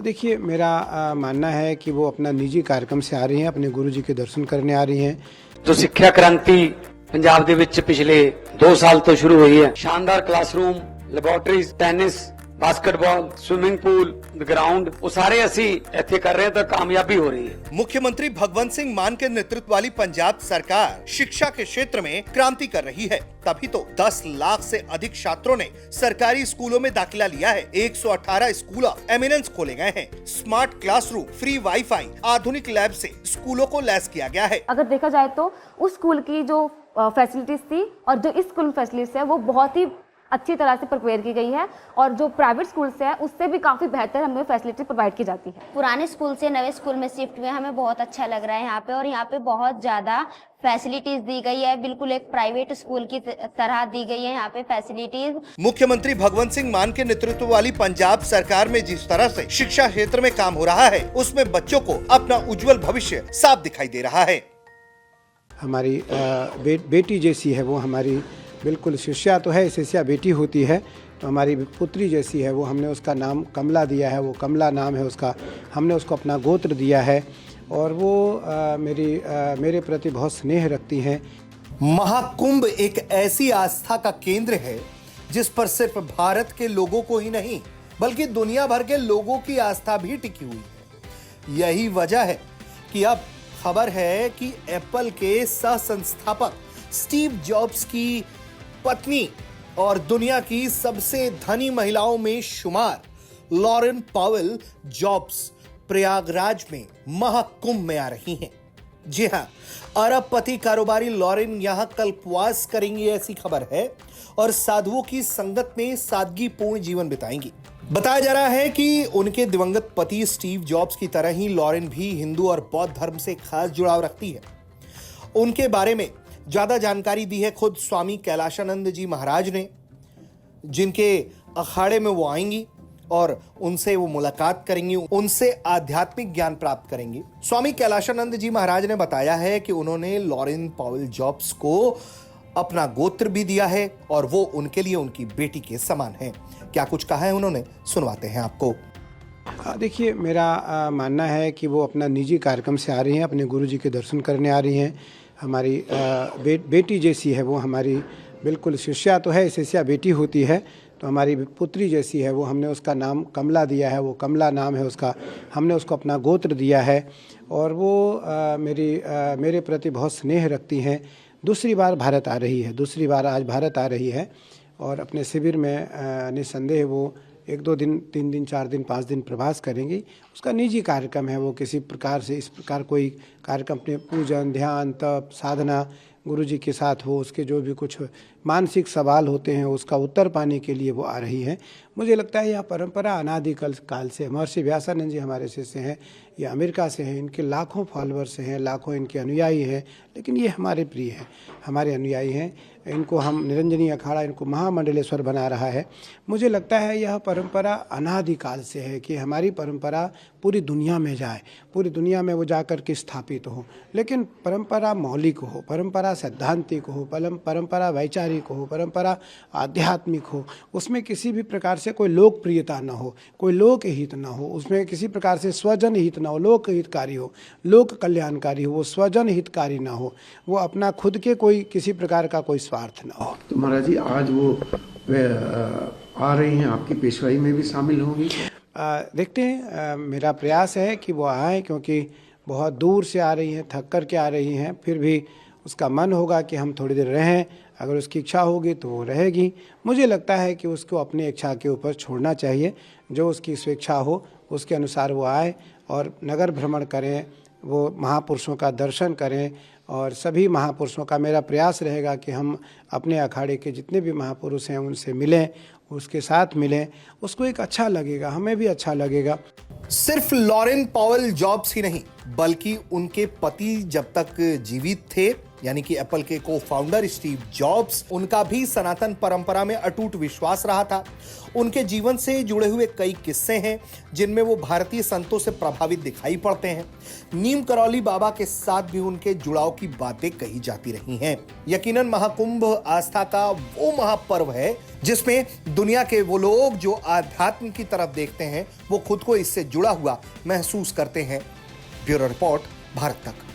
देखिए मेरा मानना है कि वो अपना निजी कार्यक्रम से आ रही हैं, अपने गुरुजी के दर्शन करने आ रही हैं। जो ਸਿੱਖਿਆ ਕ੍ਰਾਂਤੀ ਪੰਜਾਬ ਦੇ ਵਿੱਚ ਪਿਛਲੇ 2 ਸਾਲ ਤੋਂ ਸ਼ੁਰੂ ਹੋਈ ਹੈ, ਸ਼ਾਨਦਾਰ classroom, laboratories, tennis, basketball, swimming pool, ground, वो सारे ਅਸੀਂ ਇੱਥੇ कर रहे हैं तो कामयाबी हो रही है। मुख्यमंत्री भगवंत सिंह मान के नेतृत्व वाली पंजाब सरकार शिक्षा के क्षेत्र में क्रांति कर रही है, तभी तो 10 लाख से अधिक छात्रों ने सरकारी स्कूलों में दाखिला लिया है। 118 स्कूल ऑफ एमिनेंस खोले गए हैं। स्मार्ट क्लासरूम, फ्री वाईफाई, आधुनिक लैब से स्कूलों को लैस किया गया है। अगर देखा जाए तो उस स्कूल की जो फैसिलिटीज थी और जो इस स्कूल में फैसिलिटीज है वो बहुत ही अच्छी तरह से प्रिपेयर की गई है और जो प्राइवेट स्कूल से है उससे भी काफ़ी बेहतर हमें फैसिलिटी प्रोवाइड की जाती है। पुराने स्कूल से नए स्कूल में शिफ्ट हुए हमें बहुत अच्छा लग रहा है यहाँ पे, और यहाँ पे बहुत ज़्यादा फैसिलिटीज दी गई है, बिल्कुल एक प्राइवेट स्कूल की तरह दी गई है यहाँ पे फैसिलिटीज। मुख्यमंत्री भगवंत सिंह मान के नेतृत्व वाली पंजाब सरकार में जिस तरह से शिक्षा क्षेत्र में काम हो रहा है उसमें बच्चों को अपना उज्जवल भविष्य साफ दिखाई दे रहा है। हमारी बेटी जैसी है वो, हमारी बिल्कुल शिष्या तो है, शिष्या बेटी होती है तो हमारी पुत्री जैसी है वो। हमने उसका नाम कमला दिया है, वो कमला नाम है उसका। हमने उसको अपना गोत्र दिया है और वो मेरे प्रति बहुत स्नेह रखती हैं। महाकुंभ एक ऐसी आस्था का केंद्र है जिस पर सिर्फ भारत के लोगों को ही नहीं बल्कि दुनिया भर के लोगों की आस्था भी टिकी हुई है। यही वजह है कि अब खबर है कि एप्पल के सह संस्थापक स्टीव जॉब्स की पत्नी और दुनिया की सबसे धनी महिलाओं में शुमार लॉरेन पावेल जॉब्स प्रयागराज में महाकुंभ में आ रही हैं। जी हां, अरबपति कारोबारी लॉरेन यहां कल्पवास करेंगी ऐसी खबर है और साधुओं की संगत में सादगीपूर्ण जीवन बिताएंगी। बताया जा रहा है कि उनके दिवंगत पति स्टीव जॉब्स की तरह ही लॉरेन भी हिंदू और बौद्ध धर्म से खास जुड़ाव रखती है। उनके बारे में ज्यादा जानकारी दी है खुद स्वामी कैलाशानंद जी महाराज ने, जिनके अखाड़े में वो आएंगी और उनसे वो मुलाकात करेंगी, उनसे आध्यात्मिक ज्ञान प्राप्त करेंगी। स्वामी कैलाशानंद जी महाराज ने बताया है कि उन्होंने लॉरेन पावेल जॉब्स को अपना गोत्र भी दिया है और वो उनके लिए उनकी बेटी के समान है। क्या कुछ कहा है उन्होंने, सुनवाते हैं आपको। देखिए मेरा मानना है कि वो अपना निजी कार्यक्रम से आ रही हैं, अपने गुरुजी के दर्शन करने आ रही हैं। हमारी बेटी जैसी है वो, हमारी बिल्कुल शिष्या तो है, शिष्या बेटी होती है तो हमारी पुत्री जैसी है वो। हमने उसका नाम कमला दिया है, वो कमला नाम है उसका। हमने उसको अपना गोत्र दिया है और वो मेरे प्रति बहुत स्नेह रखती हैं। दूसरी बार भारत आ रही है, दूसरी बार आज भारत आ रही है और अपने शिविर में निस्संदेह वो 1-2 दिन, 3 दिन, 4 दिन, 5 दिन प्रवास करेंगी। उसका निजी कार्यक्रम है, वो किसी प्रकार से इस प्रकार कोई कार्यक्रम अपने पूजन, ध्यान, तप, साधना गुरुजी के साथ हो, उसके जो भी कुछ मानसिक सवाल होते हैं उसका उत्तर पाने के लिए वो आ रही हैं। मुझे लगता है यह परंपरा अनादिकाल से, महर्षि व्यासानंद जी हमारे शिष्य हैं, ये अमेरिका से हैं, इनके लाखों फॉलोअर्स हैं, लाखों इनके अनुयायी हैं, लेकिन ये हमारे प्रिय हैं, हमारे अनुयायी हैं। इनको हम निरंजनी अखाड़ा, इनको महामंडलेश्वर बना रहा है। मुझे लगता है यह परंपरा अनादिकाल से है कि हमारी परंपरा पूरी दुनिया में जाए, पूरी दुनिया में वो जाकर के स्थापित हो, लेकिन परंपरा मौलिक हो, परंपरा सैद्धांतिक हो, परंपरा वैचारिक हो, परंपरा आध्यात्मिक हो। उसमें किसी भी प्रकार से कोई लोकप्रियता न हो, कोई लोक हित न हो, उसमें किसी प्रकार से स्वजन हित न हो, लोक हितकारी हो, लोक कल्याणकारी हो, वो स्वजन हितकारी ना हो, वो अपना खुद के कोई किसी प्रकार का कोई स्वार्थ न हो। तो महाराज जी आज वो आ रही हैं, आपकी पेशवाई में भी शामिल होंगी? देखते हैं, मेरा प्रयास है कि वो आए, क्योंकि बहुत दूर से आ रही हैं, थक कर के आ रही हैं। फिर भी उसका मन होगा कि हम थोड़ी देर रहें, अगर उसकी इच्छा होगी तो वो रहेगी। मुझे लगता है कि उसको अपनी इच्छा के ऊपर छोड़ना चाहिए, जो उसकी स्वेच्छा हो उसके अनुसार वो आए और नगर भ्रमण करें, वो महापुरुषों का दर्शन करें। और सभी महापुरुषों का मेरा प्रयास रहेगा कि हम अपने अखाड़े के जितने भी महापुरुष हैं उनसे मिलें, उसके साथ मिलें, उसको एक अच्छा लगेगा, हमें भी अच्छा लगेगा। सिर्फ लॉरेन पावेल जॉब्स ही नहीं बल्कि उनके पति जब तक जीवित थे यानी कि एप्पल के को फाउंडर स्टीव जॉब्स, उनका भी सनातन परंपरा में अटूट विश्वास रहा था। उनके जीवन से जुड़े हुए कई किस्से हैं जिनमें वो भारतीय संतों से प्रभावित दिखाई पड़ते हैं। नीम करौली बाबा के साथ भी उनके जुड़ाव की बातें कही जाती रही हैं। यकीनन महाकुंभ आस्था का वो महापर्व है जिसमें दुनिया के वो लोग जो आध्यात्म की तरफ देखते हैं वो खुद को इससे जुड़ा हुआ महसूस करते हैं। ब्यूरो रिपोर्ट, भारत तक।